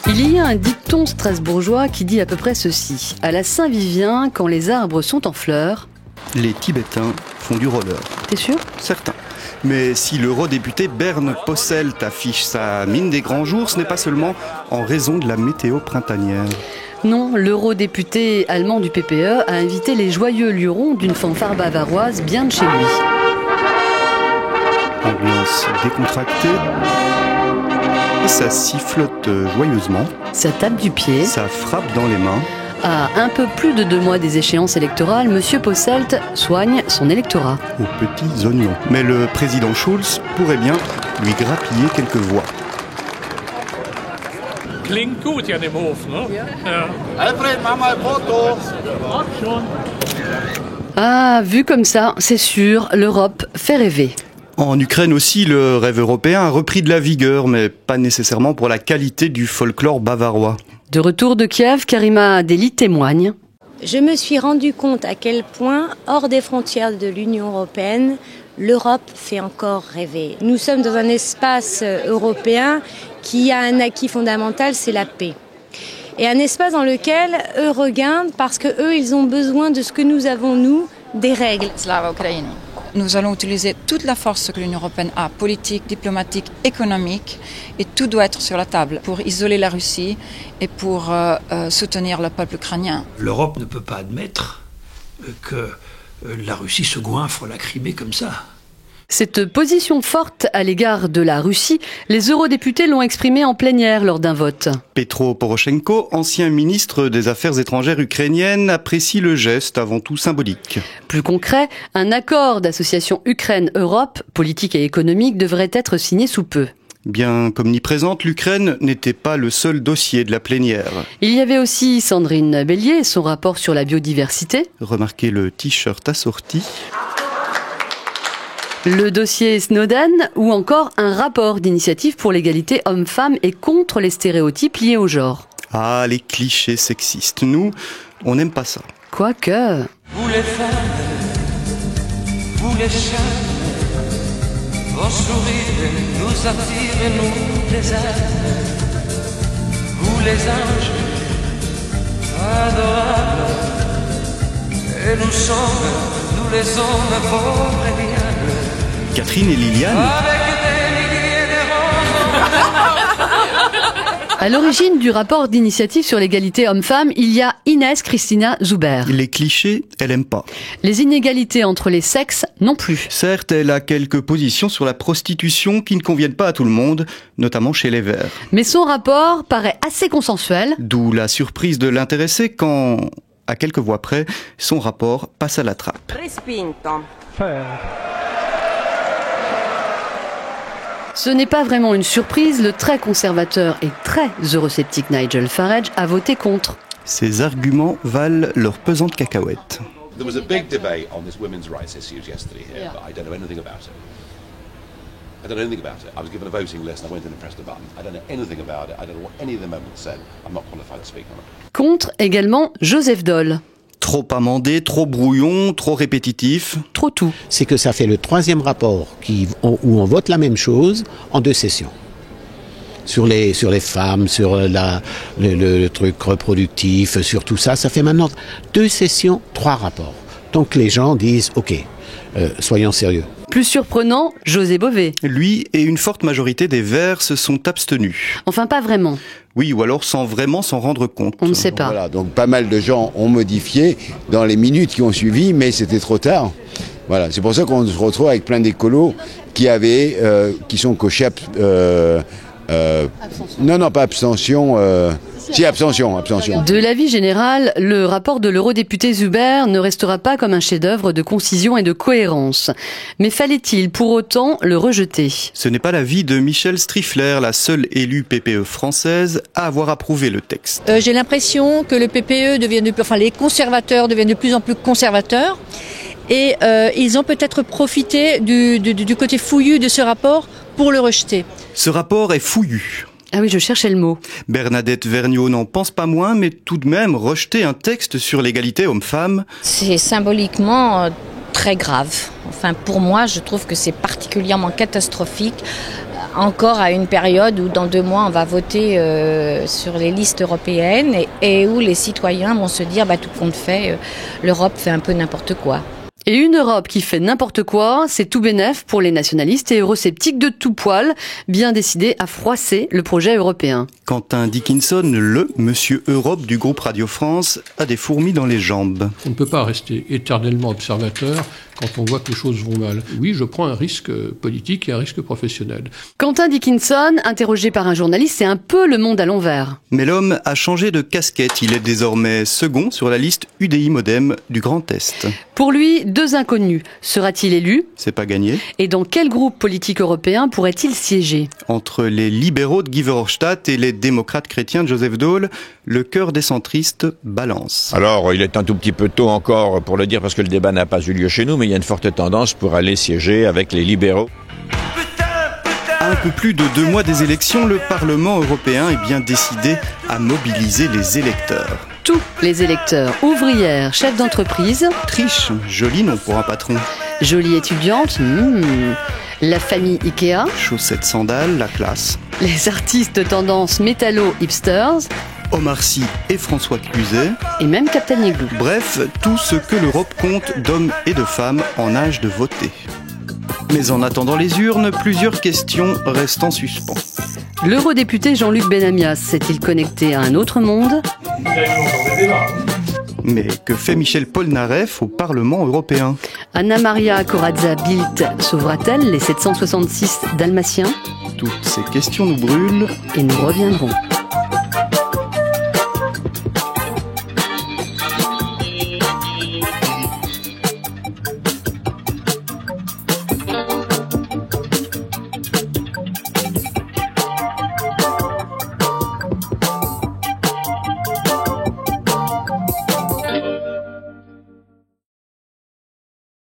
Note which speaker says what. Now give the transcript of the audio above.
Speaker 1: Il y a un dicton strasbourgeois qui dit à peu près ceci. À la Saint-Vivien, quand les arbres sont en fleurs...
Speaker 2: Les Tibétains font du roller.
Speaker 1: T'es sûr ?
Speaker 2: Certains. Mais si l'eurodéputé Bernd Posselt affiche sa mine des grands jours, ce n'est pas seulement en raison de la météo printanière.
Speaker 1: Non, l'eurodéputé allemand du PPE a invité les joyeux lurons d'une fanfare bavaroise bien de chez lui.
Speaker 2: Ambiance décontractée. Ça sifflote joyeusement.
Speaker 1: Ça tape du pied.
Speaker 2: Ça frappe dans les mains.
Speaker 1: À un peu plus de 2 mois des échéances électorales, M. Posselt soigne son électorat.
Speaker 2: Aux petits oignons. Mais le président Schulz pourrait bien lui grappiller quelques voix.
Speaker 3: Klingt gut hier im Hof, ne? Ja.
Speaker 4: Alfred, mach mal Foto.
Speaker 1: Ah, vu comme ça, c'est sûr, l'Europe fait rêver.
Speaker 2: En Ukraine aussi, le rêve européen a repris de la vigueur, mais pas nécessairement pour la qualité du folklore bavarois.
Speaker 1: De retour de Kiev, Karima Deli témoigne.
Speaker 5: Je me suis rendu compte à quel point, hors des frontières de l'Union européenne, l'Europe fait encore rêver. Nous sommes dans un espace européen qui a un acquis fondamental, c'est la paix. Et un espace dans lequel eux regardent parce que eux, ils ont besoin de ce que nous avons, nous, des règles.
Speaker 6: Slava Ukraine. Nous allons utiliser toute la force que l'Union européenne a, politique, diplomatique, économique, et tout doit être sur la table pour isoler la Russie et pour soutenir le peuple ukrainien.
Speaker 7: L'Europe ne peut pas admettre que la Russie se goinfre la Crimée comme ça.
Speaker 1: Cette position forte à l'égard de la Russie, les eurodéputés l'ont exprimée en plénière lors d'un vote.
Speaker 2: Petro Poroshenko, ancien ministre des Affaires étrangères ukrainiennes, apprécie le geste avant tout symbolique.
Speaker 1: Plus concret, un accord d'association Ukraine-Europe, politique et économique, devrait être signé sous peu.
Speaker 2: Bien qu'omniprésente, l'Ukraine n'était pas le seul dossier de la plénière.
Speaker 1: Il y avait aussi Sandrine Bélier et son rapport sur la biodiversité.
Speaker 2: Remarquez le t-shirt assorti.
Speaker 1: Le dossier Snowden ou encore un rapport d'initiative pour l'égalité homme-femme et contre les stéréotypes liés au genre.
Speaker 2: Ah, les clichés sexistes. Nous, on n'aime pas ça.
Speaker 1: Quoique...
Speaker 8: Vous les femmes, vous les chiens, vos sourires nous attirent et nous les aiment. Vous les anges, adorables, et nous sommes, nous les hommes pauvres et bien.
Speaker 2: Catherine et Liliane.
Speaker 1: À l'origine du rapport d'initiative sur l'égalité homme-femme, il y a Inès Christina Zuber.
Speaker 2: Les clichés, elle aime pas.
Speaker 1: Les inégalités entre les sexes non plus.
Speaker 2: Certes, elle a quelques positions sur la prostitution qui ne conviennent pas à tout le monde, notamment chez les Verts.
Speaker 1: Mais son rapport paraît assez consensuel.
Speaker 2: D'où la surprise de l'intéressé quand, à quelques voix près, son rapport passe à la trappe.
Speaker 1: Ce n'est pas vraiment une surprise, le très conservateur et très eurosceptique Nigel Farage a voté contre.
Speaker 2: Ces arguments valent leur pesante cacahuète.
Speaker 9: There was a big debate on this women's rights issues yesterday here, but I don't know anything about it. I don't know anything about it. I was given a voting list and I went in and pressed a button. I don't know anything about it. I don't know what any of the amendments said. I'm not qualified to speak on it.
Speaker 1: Contre également Joseph Daul.
Speaker 2: Trop amendé, trop brouillon, trop répétitif.
Speaker 1: Trop tout.
Speaker 10: C'est que ça fait le 3e rapport où on vote la même chose en 2 sessions. Sur les femmes, sur le truc reproductif, sur tout ça. Ça fait maintenant 2 sessions, 3 rapports. Donc les gens disent, ok, soyons sérieux.
Speaker 1: Plus surprenant, José Bové.
Speaker 2: Lui et une forte majorité des Verts se sont abstenus.
Speaker 1: Enfin, pas vraiment.
Speaker 2: Oui, ou alors sans vraiment s'en rendre compte.
Speaker 1: On ne sait pas.
Speaker 4: Voilà, donc pas mal de gens ont modifié dans les minutes qui ont suivi, mais c'était trop tard. Voilà, c'est pour ça qu'on se retrouve avec plein d'écolos qui sont cochés. Non, pas abstention. Si, abstention.
Speaker 1: De l'avis général, le rapport de l'eurodéputé Zuber ne restera pas comme un chef-d'œuvre de concision et de cohérence. Mais fallait-il pour autant le rejeter ?
Speaker 2: Ce n'est pas l'avis de Michel Strifler, la seule élue PPE française à avoir approuvé le texte.
Speaker 11: J'ai l'impression que le PPE les conservateurs deviennent de plus en plus conservateurs. Et ils ont peut-être profité du côté fouillu de ce rapport pour le rejeter.
Speaker 2: Ce rapport est fouillu.
Speaker 1: Ah oui, je cherchais le mot.
Speaker 2: Bernadette Vergnaud n'en pense pas moins, mais tout de même, rejeter un texte sur l'égalité homme-femme...
Speaker 5: C'est symboliquement très grave. Enfin, pour moi, je trouve que c'est particulièrement catastrophique. encore à une période où dans 2 mois on va voter sur les listes européennes et où les citoyens vont se dire tout compte fait, l'Europe fait un peu n'importe quoi.
Speaker 1: Et une Europe qui fait n'importe quoi, c'est tout bénef pour les nationalistes et eurosceptiques de tout poil, bien décidés à froisser le projet européen.
Speaker 2: Quentin Dickinson, le monsieur Europe du groupe Radio France, a des fourmis dans les jambes.
Speaker 7: On ne peut pas rester éternellement observateur quand on voit que les choses vont mal. Oui, je prends un risque politique et un risque professionnel.
Speaker 1: Quentin Dickinson, interrogé par un journaliste, c'est un peu le monde à l'envers.
Speaker 2: Mais l'homme a changé de casquette. Il est désormais second sur la liste UDI Modem du Grand Est.
Speaker 1: Pour lui, 2 inconnus. Sera-t-il élu ?
Speaker 2: C'est pas gagné.
Speaker 1: Et dans quel groupe politique européen pourrait-il siéger ?
Speaker 2: Entre les libéraux de Guy Verhofstadt et les démocrates chrétiens de Joseph Daul, le cœur des centristes balance.
Speaker 12: Alors, il est un tout petit peu tôt encore pour le dire parce que le débat n'a pas eu lieu chez nous, mais il y a une forte tendance pour aller siéger avec les libéraux.
Speaker 2: À un peu plus de 2 mois des élections, le Parlement européen est bien décidé à mobiliser les électeurs.
Speaker 1: Tous les électeurs, ouvrières, chefs d'entreprise.
Speaker 2: Triche, joli nom pour un patron.
Speaker 1: Jolie étudiante, la famille Ikea.
Speaker 2: Chaussettes sandales, la classe.
Speaker 1: Les artistes de tendance métallo-hipsters.
Speaker 2: Omar Sy et François Cluzet.
Speaker 1: Et même Captain Igloo.
Speaker 2: Bref, tout ce que l'Europe compte d'hommes et de femmes en âge de voter. Mais en attendant les urnes, plusieurs questions restent en suspens.
Speaker 1: L'eurodéputé Jean-Luc Benamias s'est-il connecté à un autre monde ?
Speaker 2: Mais que fait Michel Polnareff au Parlement européen ?
Speaker 1: Anna Maria Corazza-Bildt sauvera-t-elle les 766 Dalmatiens ?
Speaker 2: Toutes ces questions nous brûlent
Speaker 1: et nous reviendrons.